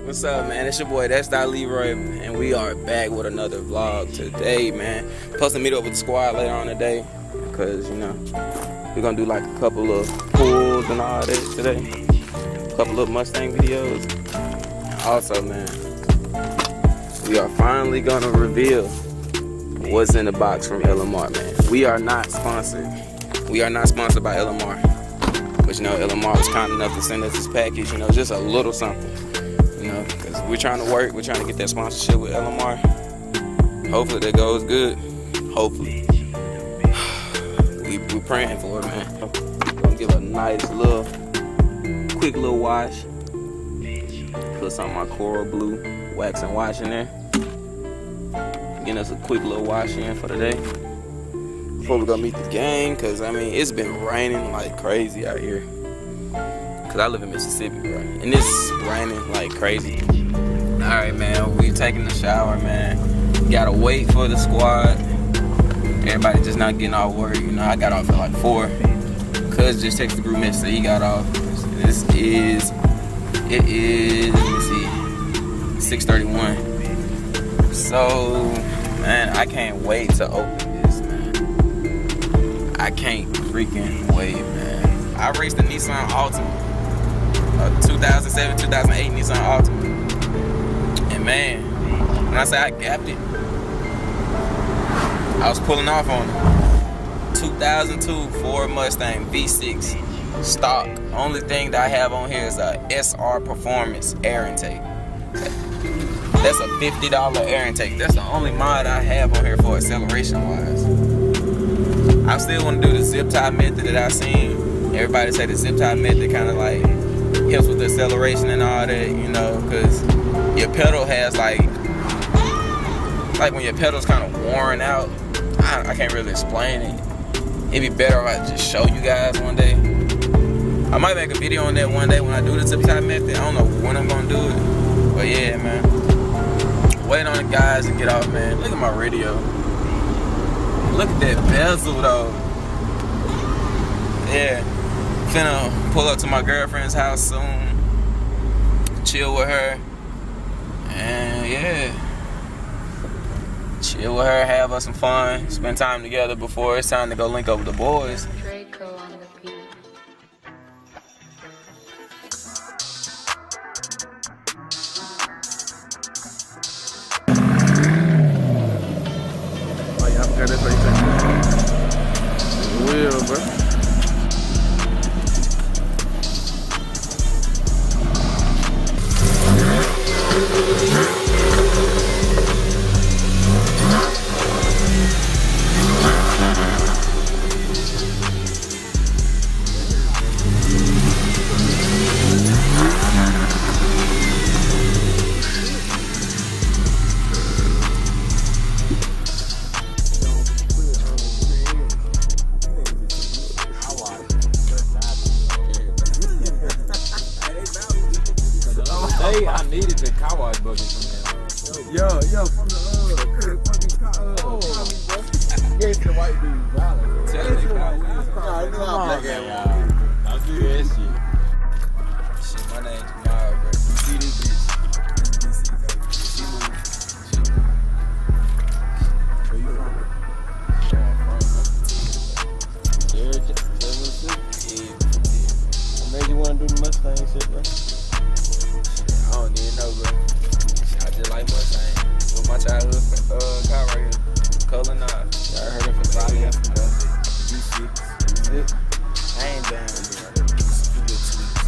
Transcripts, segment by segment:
What's up, man? It's your boy, that's Leroy, and we are back with another vlog today, man. Supposed to meet up with the squad later on today, because, you know, we're gonna do like a couple of pulls and all that today. A couple of Mustang videos. Also, man, we are finally gonna reveal what's in the box from LMR, man. We are not sponsored. We are not sponsored by LMR. But, you know, LMR was kind enough to send us this package, you know, just a little something. You know, because we're trying to work, we're trying to get that sponsorship with LMR. Hopefully that goes good. Hopefully. We're praying for it, man. Gonna give a nice little, quick little wash. Put some of my coral blue wax and wash in there. Getting us a quick little wash in for the day. Before we go meet the gang, because, I mean, it's been raining like crazy out here. Cause I live in Mississippi, bro, and it's raining like crazy. All right, man, we taking the shower, man. Gotta wait for the squad. Everybody just not getting off work. You know, I got off at like 4. Cuz just texted the group message that he got off. It is, let me see, 6:31. So, man, I can't wait to open this, man. I can't freaking wait, man. I raced the Nissan Altima. 2007, 2008 Nissan Altima. And man, when I say I gapped it, I was pulling off on it. 2002 Ford Mustang V6 stock. Only thing that I have on here is a SR Performance air intake. That's a $50 air intake. That's the only mod I have on here for acceleration wise. I still want to do the zip tie method that I seen. Everybody say the zip tie method kind of like helps with the acceleration and all that, you know, because your pedal has like when your pedal's kind of worn out. I can't really explain it. It'd be better if I just show you guys one day. I might make a video on that one day when I do the zip tie method. I don't know when I'm gonna do it, but yeah, man. Waiting on the guys to get off, man. Look at my radio. Look at that bezel though. Yeah. Finna pull up to my girlfriend's house soon, chill with her, and yeah, chill with her, have us some fun, spend time together before it's time to go link up with the boys. Oh yeah, I forgot that's what you said. Will, bro. I needed the car wash bucket from there. Yo, from the fucking car. Get the white dude. Come on, man. I'll do that shit. Shit, my name's Jamar, bro. See this bitch. She moved. Where you from? What made you want to do the Mustang shit, bro? I don't even know, bro. I just like Mustang. With my childhood car right here. Color Knob. Y'all heard it from Bobby after that. V6. I ain't down, bro.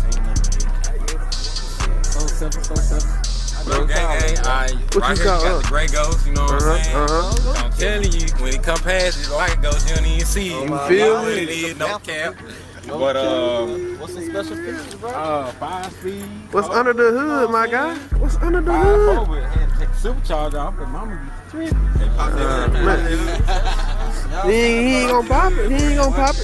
Ain't nothing. So simple. Bro, gang, right here you got the gray ghost, you know what I'm saying? I'm telling you, when it come past, it's like a ghost, you don't even see it. You feel What me? it is, no cap. But what's the special features, bro? 5-speed. What's under the hood, my guy? What's under the hood? 5-4, but had to take the supercharger off, but mama used to trip. He ain't gonna pop it. He ain't gonna pop it.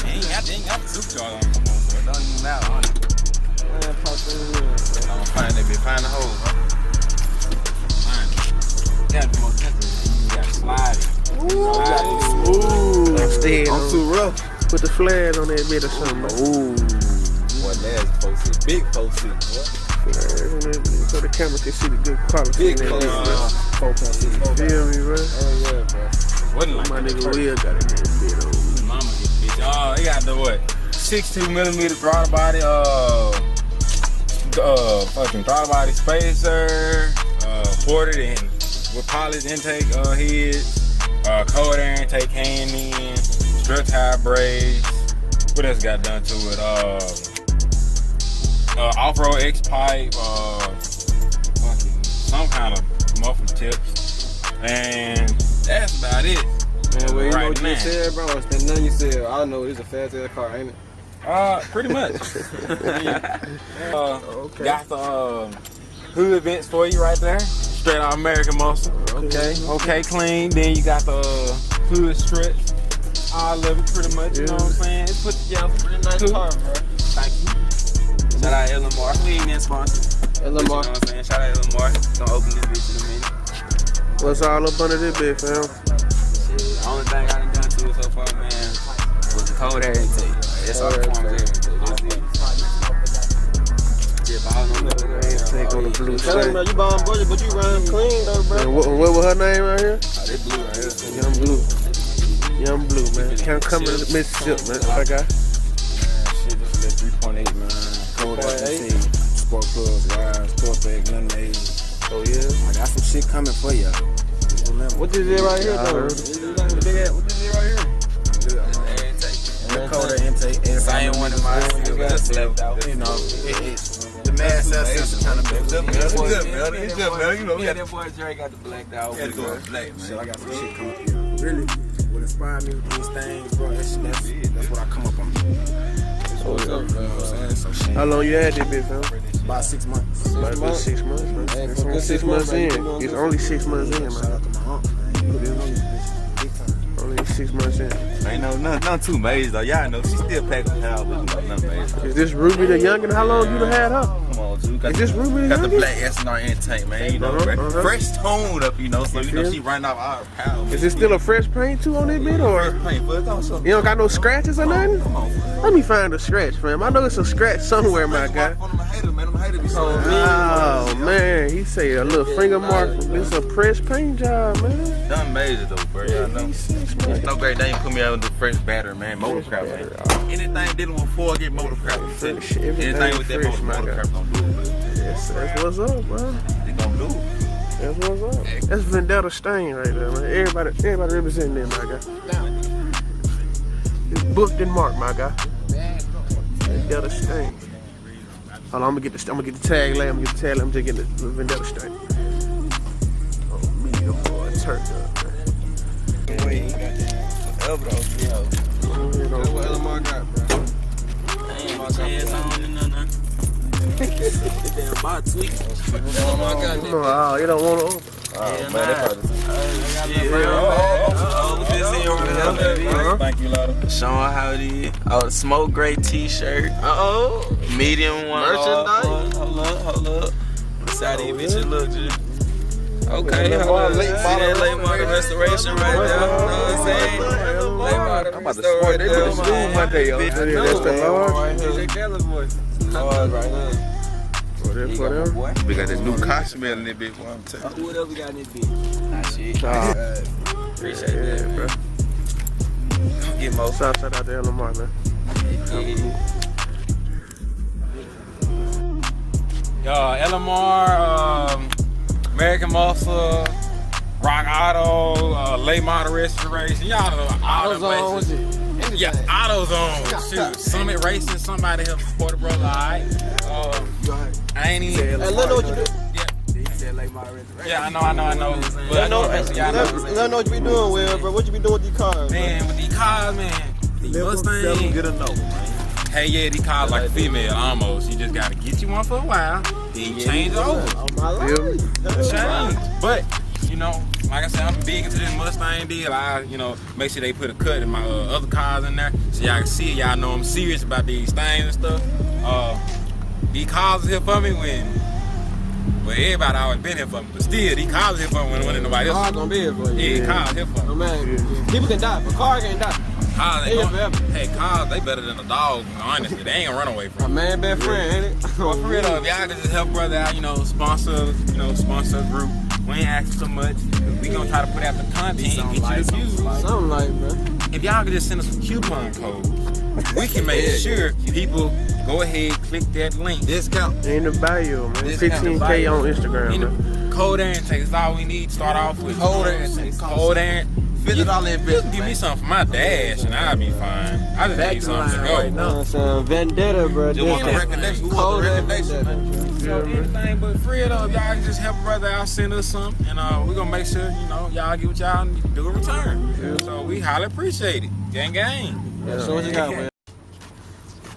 He ain't got the supercharger on no more, so it don't even matter on it. Man, pop the hood. I'm find that bitch, find the hole, bro. Find it. You gotta be more gentle. You gotta slide it. Ooh. I'm too rough. Put the flag on that bit or something. Ooh. Boy, that's 4-6. Big 4-6, boy. So the camera can see the good quality. Big in that color. bitch, bro. Feel me, bro? Oh yeah, bro. Wasn't like My that nigga first. Will got in that bit on. Mama get bitch. Oh, he got the what? 62mm throttle body. Fucking throttle body spacer. Ported and with polished intake heads. Cold air intake hand in. Strut tie brakes. What else got done to it? Off-road X pipe. Fucking some kind of muffler tips. And that's about it. Man, well, you know Right what you now. said, bro? It's the none you said. I know it's a fast ass car, ain't it? Pretty much. Okay. Got the hood vents for you right there. Straight out American Muscle. Okay, clean. Then you got the hood stretch. All of it pretty much, you know what I'm saying? It's put together. Pretty nice car, bro. Thank you. Shout out LMR. We ain't been sponsored. But you know LMR. what I'm saying? Shout out LMR. Gonna open this bitch in a minute. What's all up under this bit, fam? The only thing I done to it so far, man, was the cold air intake. That's all the forms air intake. That's it. Yeah, but I don't know what Take on the blue Tell him, shit. bro, you buying budget, but you running clean, though, bro. And what was her name right here? They blue right here. Young Blue. Young Blue, man. Can't come to Mississippi, man. I got. Shit, just a 3.8, man. Cold air intake, sport clubs, rise, sport bag, lemonade. Oh, yeah. I got some shit coming for y'all. What this is right here, I though? heard. What this is right here? Air intake. Cold air intake. Same one in mine. Just left out. You know, the mass sensor kind of big. It's good, man. It's good, man. You know, we Yeah, got that boy Dre got the blacked out. to go black, man. So I got some shit coming up here. Really, what inspired me with these things, bro, that's what I come up on. What's up, bro? So shit. How long you had this bit, fam? About 6 months. About 6 months, man. Hey, It's for only good 6 months man, you in. doing It's good. only 6 months in, Shout man. out to my aunt, man. You put in on this bitch big time. Only 6 months in. Ain't no nothing too major though. Y'all know she still packing power, but nothing major. Is this Ruby the youngin'? How long you done had her? Come on, Drew. Got Is this Ruby the got the youngin'? black SNR intake, man. You know, fresh toned up, you know. So you know she running off all her power. Is it still a fresh paint too on this bit, or paint, but it's also you don't got no scratches or nothing? come on, man. Let me find a scratch, fam. I know it's a scratch somewhere, my guy. One of my haters, man. Them haters be so Oh man, he say a little finger mark. It's a fresh paint job, man. done major though, bro. Y'all know. It's no great thing put me out with the fresh batter, man. Motorcraft, man. Anything dealing with Ford, get motorcraft. Fresh, everything Anything with that fresh, my guy. motorcraft gonna do it. That's what's up, bro. They gonna do it. That's what's up. That's Vendetta Stain right there, man. Everybody representing them, my guy. It's booked and marked, my guy. Vendetta Stain. Hold on, I'm gonna get the tag later. I'm just getting the Vendetta Stain. Oh, medium boy, turn up, man. Forever though, yo. That's what LMR got, bro. I ain't my hands on and nothing. Damn, my tweet. LMR got it. Oh, you don't want to open. Oh, man, that's Thank you, Lotto. Showing how it is. Oh, the smoke gray t-shirt. Uh-oh. Medium one. Merchandise. Hold up. Let's see how these bitches look, G. Okay, Yeah, hold up. late See model that late model restoration right there. You know what I'm saying? Late model I'm about to restoration sport right that there. bitch to school Monday, yo. That's the large. DJ Keller's voice. Lord, right now. Whatever. Boy. We got this new car smell in that bitch, boy. I'm telling you. What else we got in this bitch? Nah, shit. Appreciate Yeah, that, bro. Get more. Shout out to LMR, man. LMR, American Muscle, Rock Auto, late model restoration. Y'all know all the AutoZone, places. Yeah, AutoZone. Shoot, Summit Racing. Somebody help support a brother. All right. I ain't even. Hey, let know what you do. Yeah, I know. But I know basically y'all know. Let know what you be doing, Will, bro. What you be doing with these cars, Man, with these cars, man, these Mustangs. Get a note, man. Hey, yeah, these cars like a female almost. You just gotta get you one for a while, then you change it over. On my life. Change. But, you know, like I said, I'm big into this Mustang deal. I, you know, make sure they put a cut in my other cars in there so y'all can see it. Y'all know I'm serious about these things and stuff. These cars is here for me when everybody always been here for me. But still, these cars here for me when nobody else. Car gonna be here for you. Yeah, cars here for Oh me. man, people can die, but car can't die. Cars ain't Yeah, going, forever. hey, cars, they better than a dog, honestly. They ain't gonna run away My from man, best friend, ain't it? But for real though, if y'all could just help brother out, sponsor a group. We ain't asking so much. We gonna try to put out the content and get you the views. Something like, bro. If y'all could just send us some coupon codes, we can make sure people go ahead, click that link. Discount. In the bio, man. This 15K on Instagram, man. Cold air intake is all we need to start off with. Cold air intake. Cold air. $50 investment. Give me something for my dash and I'll be fine. I just need something to go. right now. It's vendetta, bro. Just want the recommendation. We want the recommendation, man. So anything but free though, if y'all can just help a brother out, send us some, and we're gonna make sure, y'all get what y'all need to do a return. Yeah. So we highly appreciate it. Gang gang. Yeah, so what you got, man?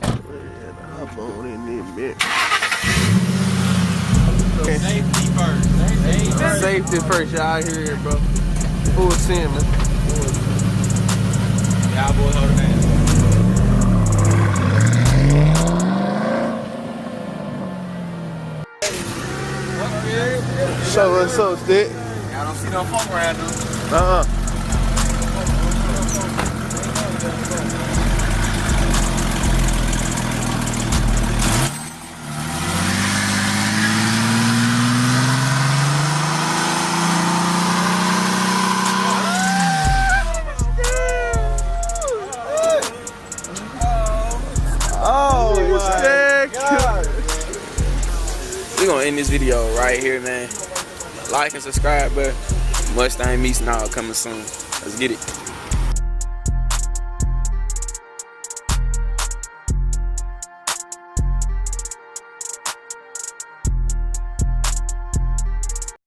Hop on in there, man. Safety first. Safety first, y'all here, bro. Full send, man. Y'all boys hold it down. So what's up, Stick? Y'all don't see no funk around, dude. We're gonna end this video right here, man. Like and subscribe, bro. Mustang Meets Now coming soon. Let's get it.